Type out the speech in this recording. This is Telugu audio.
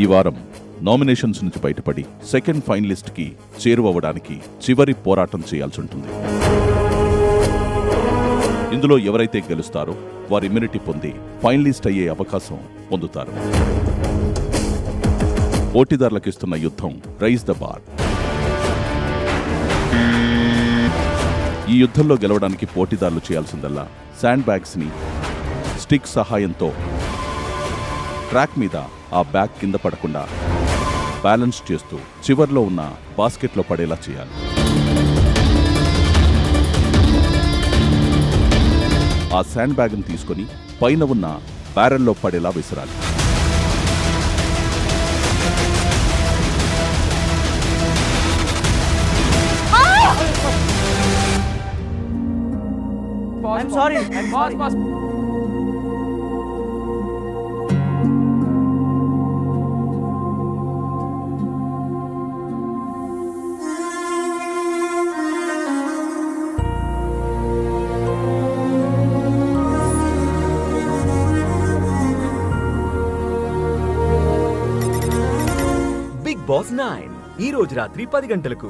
ఈ వారం నామినేషన్స్ నుంచి బయటపడి సెకండ్ ఫైనలిస్ట్ కి చేరువవడానికి చివరి పోరాటం చేయాల్సి ఉంటుంది. ఇందులో ఎవరైతే గెలుస్తారో వారు ఇమ్యూనిటీ పొంది ఫైనలిస్ట్ అయ్యే అవకాశం పొందుతారు. పోటీదారులకు ఇస్తున్న యుద్ధం రైజ్ ద బార్. ఈ యుద్ధంలో గెలవడానికి పోటీదారులు చేయాల్సిందల్లా శాండ్ బ్యాగ్స్ ని స్టిక్ సహాయంతో ట్రాక్ మీద ఆ బ్యాగ్ కింద పడకుండా బ్యాలెన్స్ చేస్తూ చివర్లో ఉన్న బాస్కెట్లో పడేలా చేయాలి. ఆ శాండ్ బ్యాగ్ని తీసుకొని పైన ఉన్న బ్యారెల్లో పడేలా విసిరాలి. I'm sorry. Boss. Bigg Boss 9 ఈ రోజు రాత్రి 10 గంటలకు.